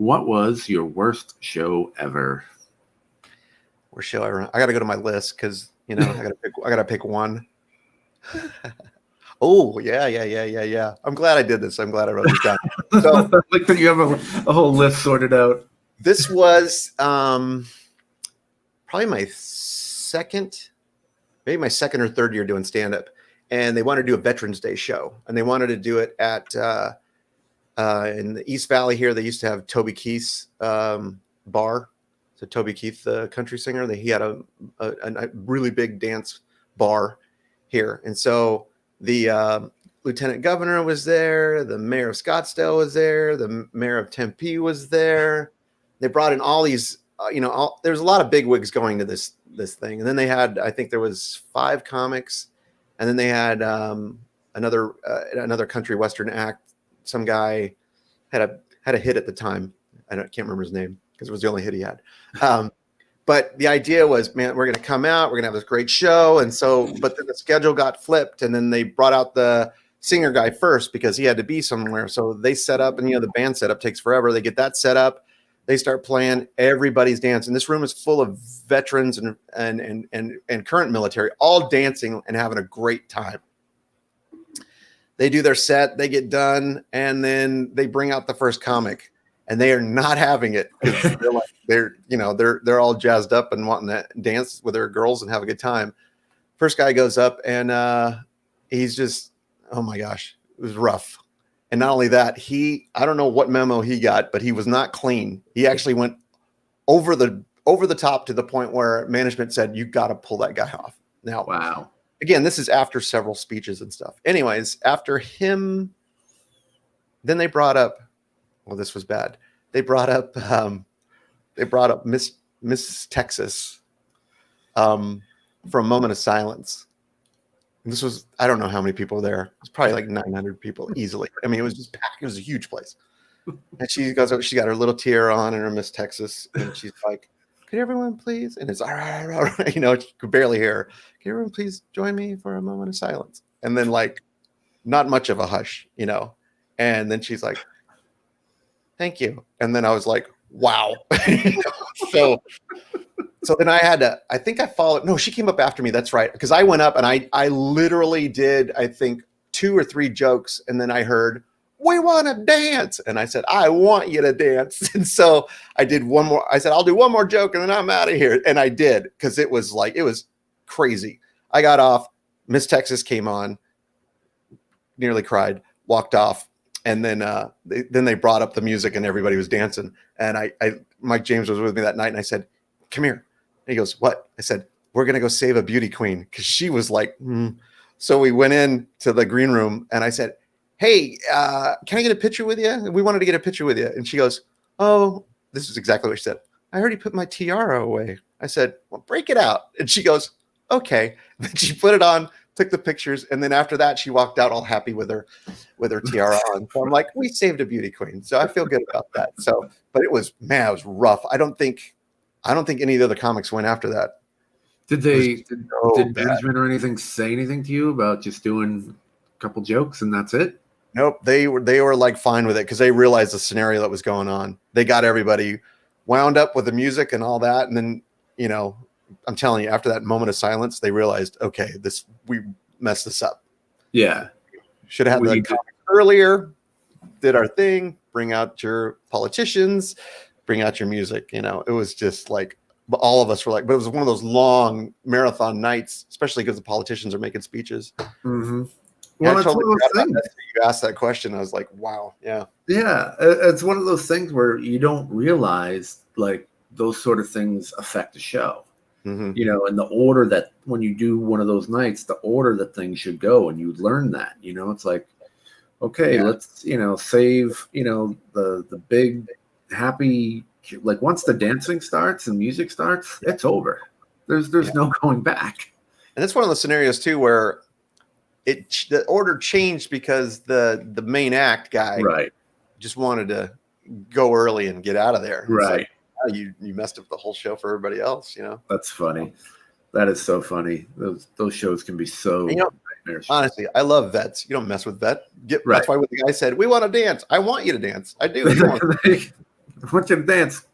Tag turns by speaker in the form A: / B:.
A: What was your worst show ever?
B: Worst show ever. I got to go to my list because I got to pick one. Oh yeah. I'm glad I did this. I'm glad I wrote this down. So
A: like that you have a whole list sorted out.
B: This was probably my second or third year doing stand-up, and they wanted to do a Veterans Day show, and they wanted to do it at in the East Valley here. They used to have Toby Keith's bar. So Toby Keith, the country singer, he had a really big dance bar here, and so the lieutenant governor was there, the mayor of Scottsdale was there, the mayor of Tempe was there. They brought in all these, there's a lot of bigwigs going to this thing, and then they had, I think there was 5 comics, and then they had another country western act. Some guy had a hit at the time. I can't remember his name because it was the only hit he had. But the idea was, man, we're going to come out, we're going to have this great show. And so, but then the schedule got flipped, and then they brought out the singer guy first because he had to be somewhere. So they set up, and the band setup takes forever. They get that set up. They start playing. Everybody's dancing. This room is full of veterans and current military, all dancing and having a great time. They do their set, they get done, and then they bring out the first comic. And they are not having it. They're all jazzed up and wanting to dance with their girls and have a good time. First guy goes up, and he's just, oh my gosh, it was rough. And not only that, I don't know what memo he got, but he was not clean. He actually went over the top to the point where management said, "You got to pull that guy off." Now,
A: wow.
B: Again, this is after several speeches and stuff. Anyways, after him, then they brought up. Well, this was bad. They brought up Miss Texas for a moment of silence. And this was, I don't know how many people were there. It was probably like 900 people easily. I mean, it was just packed. It was a huge place. And she goes, she got her little tear on and her Miss Texas, and she's like, "Could everyone please?" And it's all right. She could barely hear her. "Can everyone please join me for a moment of silence?" And then not much of a hush, And then she's like, "Thank you." And then I was like, wow. So then I think I followed. No, she came up after me. That's right. Because I went up and I literally did, I think 2 or 3 jokes. And then I heard, "We want to dance." And I said, "I want you to dance." And so I did one more. I said, "I'll do one more joke and then I'm out of here." And I did, because it was crazy. I got off. Miss Texas came on, nearly cried, walked off. And then they brought up the music and everybody was dancing. And Mike James was with me that night, and I said, "Come here." And he goes, "What?" I said, "We're going to go save a beauty queen." Because she was like, So we went in to the green room, and I said, "Hey, can I get a picture with you? We wanted to get a picture with you." And she goes, "Oh," this is exactly what she said, "I already put my tiara away." I said, "Well, break it out." And she goes, "Okay." Then she put it on, took the pictures, and then after that, she walked out all happy with her tiara on. So I'm like, we saved a beauty queen. So I feel good about that. So, but it was rough. I don't think any of the other comics went after that.
A: Did management or anything say anything to you about just doing a couple jokes and that's it?
B: Nope. They were like fine with it, because they realized the scenario that was going on. They got everybody wound up with the music and all that. And then, I'm telling you, after that moment of silence, they realized, okay, we messed this up.
A: Yeah.
B: Should have had the comic earlier, did our thing, bring out your politicians, bring out your music. It was just like, all of us were like, but it was one of those long marathon nights, especially because the politicians are making speeches.
A: Mm-hmm.
B: Well, that's one of those things. You asked that question. I was like, wow. Yeah.
A: Yeah. It's one of those things where you don't realize those sort of things affect the show. Mm-hmm. And the order that when you do one of those nights, the order that things should go, and you learn that, it's like, okay, let's, save, the big happy, once the dancing starts and music starts, it's over. There's no going back.
B: And it's one of those scenarios too, where the order changed because the main act guy just wanted to go early and get out of there.
A: Right.
B: You messed up the whole show for everybody else,
A: That's funny. That is so funny. Those shows can be so
B: honestly, I love vets. You don't mess with vet. That's why when the guy said, "We want to dance," I want you to dance. I do.
A: I want you to dance.